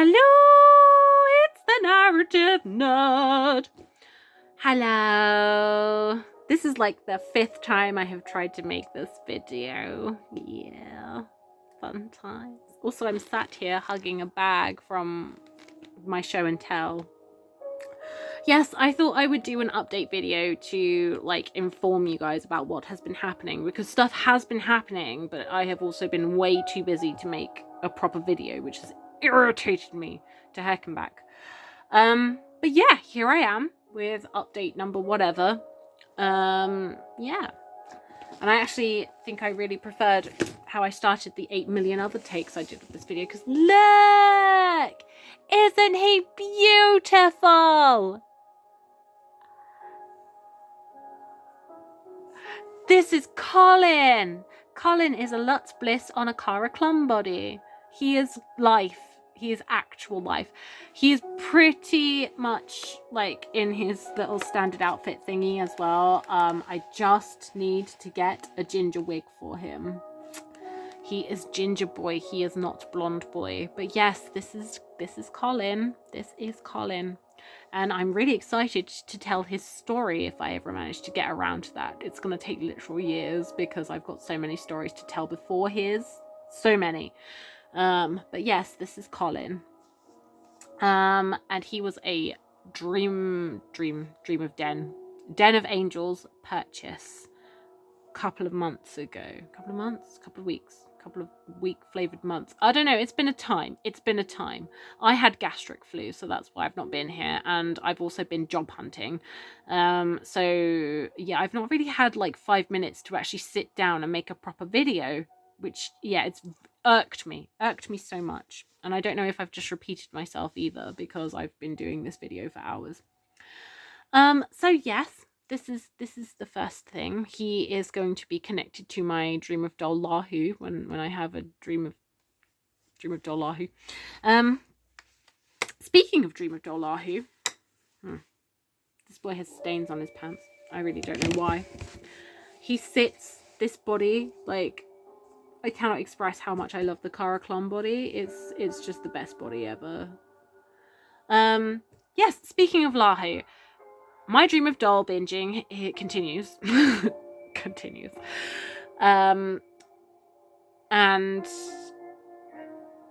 Hello, it's the narrative nerd. Hello. This is like the 5th time I have tried to make this video. Yeah, fun times. Also, I'm sat here hugging a bag from my show and tell. Yes, I thought I would do an update video to like inform you guys about what has been happening, because stuff has been happening, but I have also been way too busy to make a proper video, which has irritated me to heck and back. But yeah, here I am with update number whatever. Yeah. And I actually think I really preferred how I started the 8 million other takes I did with this video, because look! Isn't he beautiful? This is Colin. Colin is a Lutz Bliss on a Cara Clum body. He is life. He is actual life. He is pretty much like in his little standard outfit thingy as well. I just need to get a ginger wig for him. He is ginger boy. He is not blonde boy. But yes, this is Colin. This is Colin. And I'm really excited to tell his story if I ever manage to get around to that. It's going to take literal years because I've got so many stories to tell before his. So many. But yes, this is Colin. And he was a Dream of Den of Angels purchase a couple of months ago. Couple of week flavored months. I don't know. It's been a time. I had gastric flu, so that's why I've not been here. And I've also been job hunting. So yeah, I've not really had like 5 minutes to actually sit down and make a proper video, which yeah, it's irked me so much. And I don't know if I've just repeated myself either, because I've been doing this video for hours. So yes, this is the first thing. He is going to be connected to my Dream of Doll Lahu when I have a Dream of Doll Lahu. Speaking of Dream of Doll Lahu, this boy has stains on his pants. I really don't know why. He sits this body like, I cannot express how much I love the Cara Clum body. It's just the best body ever. Yes, speaking of Lahu, my Dream of Doll binging, it continues. continues. And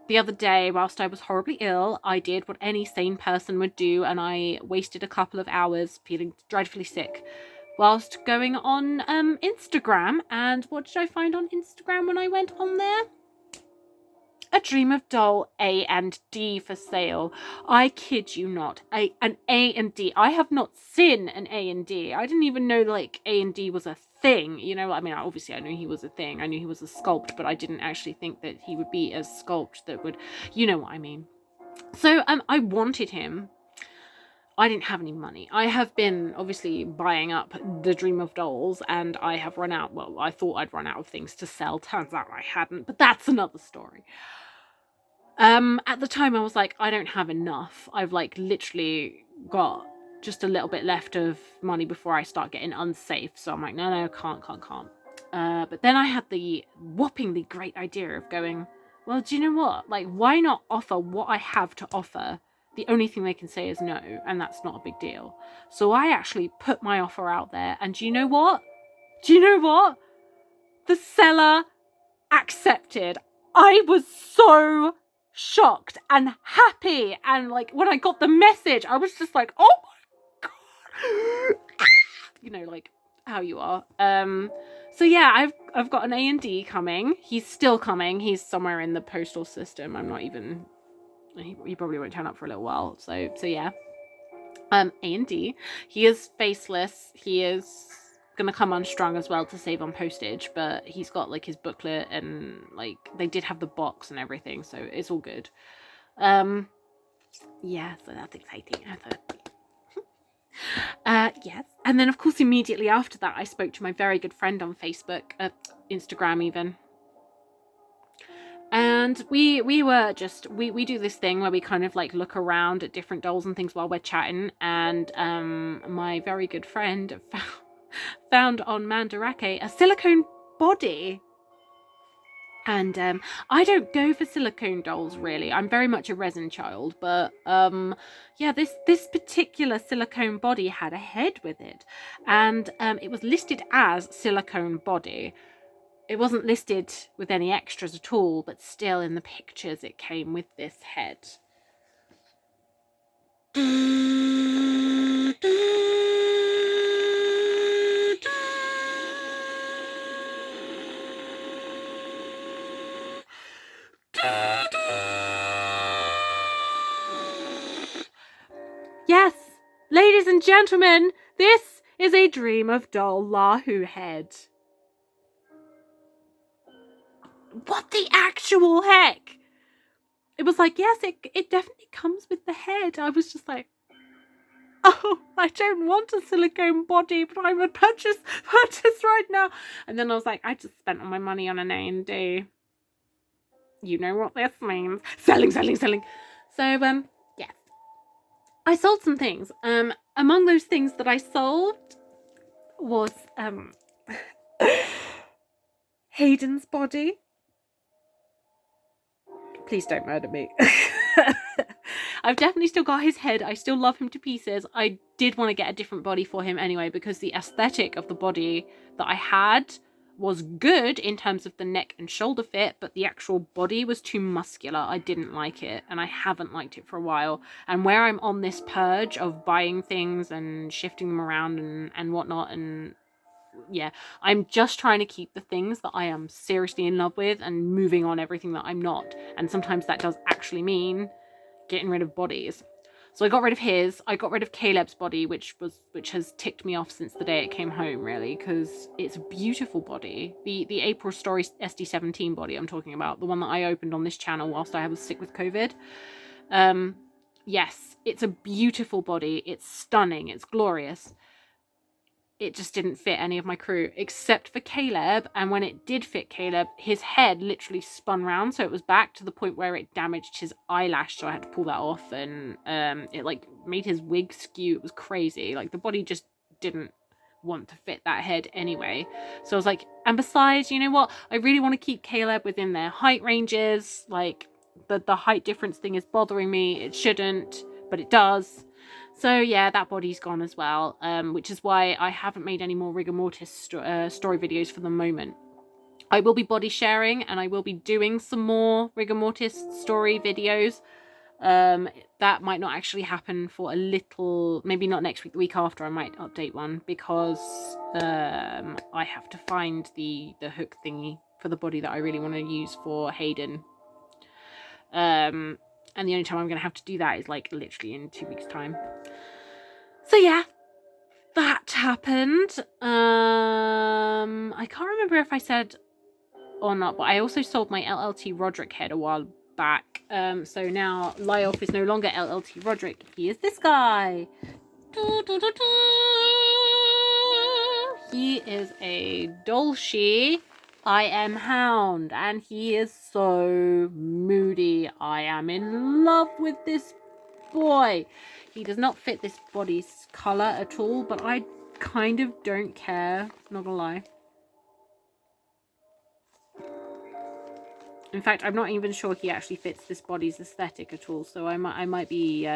the other day, whilst I was horribly ill, I did what any sane person would do, and I wasted a couple of hours feeling dreadfully sick whilst going on Instagram. And what did I find on Instagram when I went on there? A Dream of Doll A and D for sale. I kid you not. An A and D. I have not seen an A and D. I didn't even know like A and D was a thing. You know, I mean, obviously I knew he was a thing. I knew he was a sculpt, but I didn't actually think that he would be a sculpt that would, you know what I mean. So I wanted him. I didn't have any money. I have been obviously buying up the Dream of Dolls, and I have run out. Well, I thought I'd run out of things to sell. Turns out I hadn't, but that's another story. At the time I was like, I don't have enough. I've like literally got just a little bit left of money before I start getting unsafe. So I'm like, no, can't. But then I had the whoppingly great idea of going, well, do you know what? Like, why not offer what I have to offer? The only thing they can say is no, and that's not a big deal. So I actually put my offer out there, and do you know what? The seller accepted. I was so shocked and happy, and like when I got the message, I was just like, oh my god. You know, like how you are. So yeah, I've got an A&D coming. He's still coming. He's somewhere in the postal system. I'm not even... He probably won't turn up for a little while. So yeah. A&D. He is faceless. He is gonna come unstrung as well to save on postage, but he's got like his booklet, and like they did have the box and everything, so it's all good. Yeah, so that's exciting. Yes. And then of course immediately after that I spoke to my very good friend on Facebook, Instagram even. And we were just, we do this thing where we kind of like look around at different dolls and things while we're chatting. And my very good friend found on Mandarake a silicone body. And I don't go for silicone dolls, really. I'm very much a resin child, but yeah, this particular silicone body had a head with it, and it was listed as silicone body. It wasn't listed with any extras at all, but still in the pictures it came with this head. Yes, ladies and gentlemen, this is a Dream of Doll Lahu head. What the actual heck? It was like, yes, it definitely comes with the head. I was just like, oh, I don't want a silicone body, but I would purchase right now. And then I was like, I just spent all my money on an A&D. You know what this means. Selling. So, yes. I sold some things. Among those things that I sold was, Hayden's body. Please don't murder me. I've definitely still got his head. I still love him to pieces. I did want to get a different body for him anyway, because the aesthetic of the body that I had was good in terms of the neck and shoulder fit, but the actual body was too muscular. I didn't like it, and I haven't liked it for a while. And where I'm on this purge of buying things and shifting them around and whatnot, and yeah, I'm just trying to keep the things that I am seriously in love with and moving on everything that I'm not. And sometimes that does actually mean getting rid of bodies. So I got rid of his. I got rid of Caleb's body, which has ticked me off since the day it came home, really, because it's a beautiful body. The April Story SD17 body I'm talking about, the one that I opened on this channel whilst I was sick with COVID. Yes, it's a beautiful body. It's stunning. It's glorious. It just didn't fit any of my crew except for Caleb, and when it did fit Caleb, his head literally spun round, so it was back to the point where it damaged his eyelash, so I had to pull that off, and it like made his wig skew. It was crazy. Like, the body just didn't want to fit that head anyway. So I was like, and besides, you know what, I really want to keep Caleb within their height ranges. Like, the height difference thing is bothering me. It shouldn't, but it does. So yeah, that body's gone as well, which is why I haven't made any more rigor mortis story videos for the moment. I will be body sharing, and I will be doing some more rigor mortis story videos. That might not actually happen for a little, maybe not next week, the week after I might update one, because I have to find the hook thingy for the body that I really want to use for Hayden. And the only time I'm going to have to do that is like literally in 2 weeks' time. So yeah, that happened. I can't remember if I said or not, but I also sold my LLT Roderick head a while back. So now Lyof is no longer LLT Roderick. He is this guy. He is a Dolce I am Hound, and he is so moody. I am in love with this boy. He does not fit this body's colour at all, but I kind of don't care, not gonna lie. In fact, I'm not even sure he actually fits this body's aesthetic at all, so I might be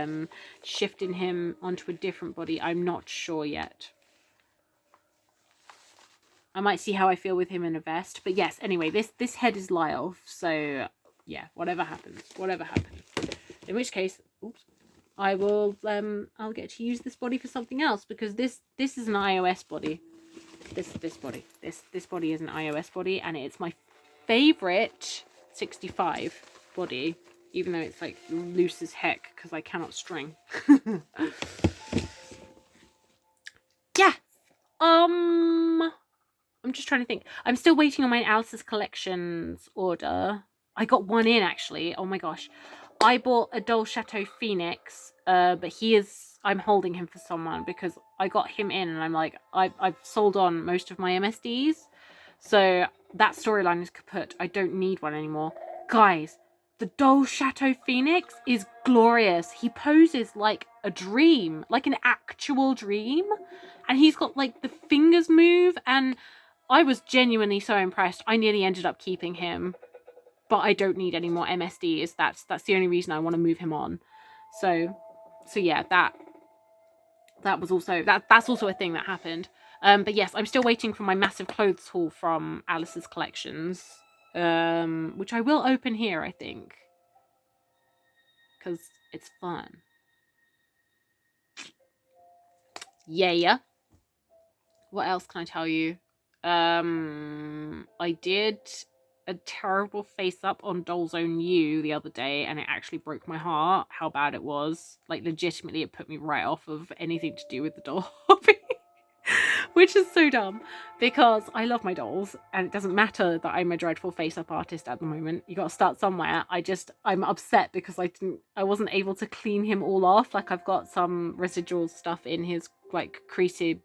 shifting him onto a different body. I'm not sure yet. I might see how I feel with him in a vest. But yes, anyway, this head is Lyof, so yeah, whatever happens. In which case, oops, I will I'll get to use this body for something else, because this is an iOS body. This body is an iOS body, and it's my favorite 65 body, even though it's like loose as heck because I cannot string. Yeah. I'm just trying to think. I'm still waiting on my Alice's Collections order. I got one in, actually. Oh my gosh. I bought a Doll Chateau Phoenix, but I'm holding him for someone because I got him in, and I'm like, I've sold on most of my MSDs. So that storyline is kaput. I don't need one anymore. Guys, the Doll Chateau Phoenix is glorious. He poses like a dream, like an actual dream. And he's got like the fingers move, and I was genuinely so impressed. I nearly ended up keeping him. but I don't need any more MSDs. That's the only reason I want to move him on. So yeah, that was also that's also a thing that happened. But yes, I'm still waiting for my massive clothes haul from Alice's collections, which I will open here, I think, because it's fun. Yeah. What else can I tell you? I did a terrible face up on Doll's Own You the other day, and it actually broke my heart how bad it was. Like, legitimately, it put me right off of anything to do with the doll hobby. Which is so dumb, because I love my dolls, and it doesn't matter that I'm a dreadful face-up artist at the moment. You got to start somewhere. I'm upset because I wasn't able to clean him all off. Like, I've got some residual stuff in his, like, creasy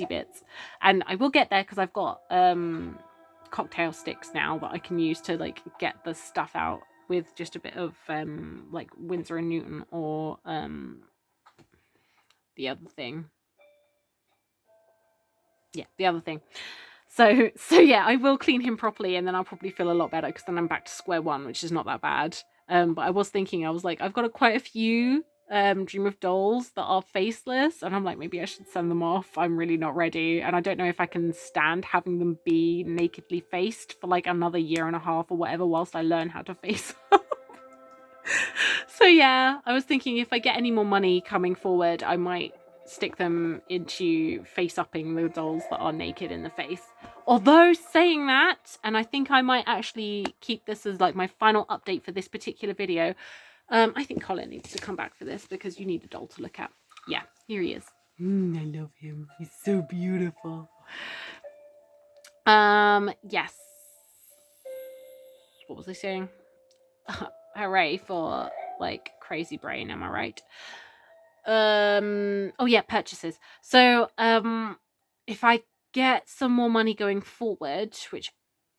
bits, and I will get there because I've got cocktail sticks now that I can use to, like, get the stuff out with just a bit of like Winsor and Newton, or the other thing. Yeah, the other thing. So yeah, I will clean him properly, and then I'll probably feel a lot better, because then I'm back to square one, which is not that bad. But I was thinking, I was like, I've got quite a few Dream of Dolls that are faceless, and I'm like, maybe I should send them off. I'm really not ready, and I don't know if I can stand having them be nakedly faced for like another 1.5 years or whatever whilst I learn how to face up. So yeah, I was thinking if I get any more money coming forward, I might stick them into face-upping the dolls that are naked in the face. Although, saying that, and I think I might actually keep this as like my final update for this particular video, I think Colin needs to come back for this, because you need a doll to look at. Yeah, here he is. I love him. He's so beautiful. Yes. What was I saying? Hooray for, like, crazy brain, am I right? Oh yeah, purchases. So if I get some more money going forward, which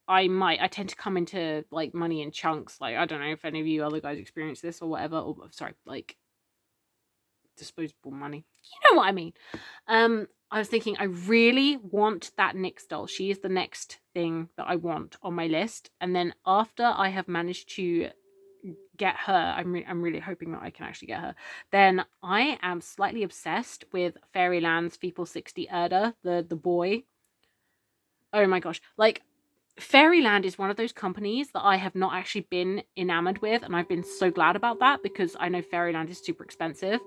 I tend to come into like money in chunks. Like, I don't know if any of you other guys experience this or whatever, or sorry, like disposable money, you know what I mean. I was thinking, I really want that NYX doll. She is the next thing that I want on my list, and then after I have managed to get her, I'm really hoping that I can actually get her, then I am slightly obsessed with Fairyland's Feeple 60 Erda, the boy. Oh my gosh, like, Fairyland is one of those companies that I have not actually been enamored with, and I've been so glad about that, because I know Fairyland is super expensive.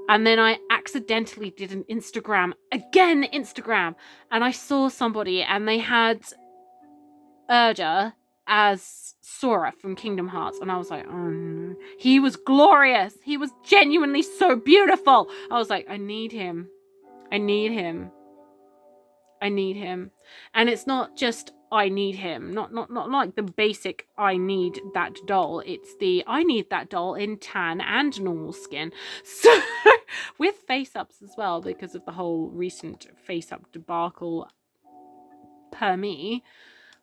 And then I accidentally did an Instagram, and I saw somebody, and they had Erda as Sora from Kingdom Hearts, and I was like, oh no. He was glorious. He was genuinely so beautiful. I was like, I need him. And it's not just I need him, not like the basic I need that doll. It's the I need that doll in tan and normal skin. So with face ups as well, because of the whole recent face up debacle per me.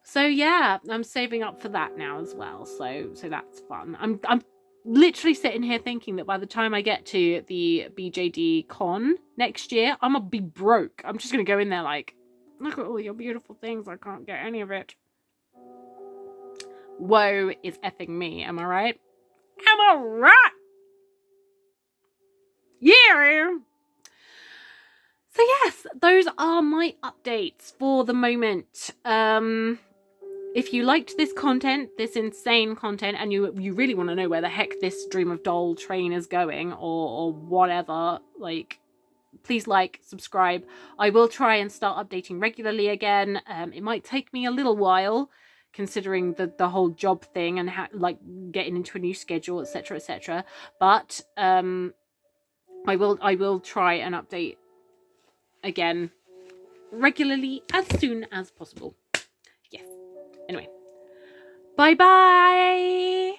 So yeah, I'm saving up for that now as well. So that's fun. I'm literally sitting here thinking that by the time I get to the BJD con next year, I'm gonna be broke. I'm just gonna go in there like, look at all your beautiful things. I can't get any of it. Woe is effing me. Am I right? Am I right? Yeah. So yes, those are my updates for the moment. If you liked this content, this insane content, and you really want to know where the heck this Dream of Doll train is going, or whatever, like, please like, subscribe. I will try and start updating regularly again. It might take me a little while, considering the whole job thing and like getting into a new schedule, etc, etc. But I will try and update again regularly as soon as possible. Yes. Anyway, bye bye.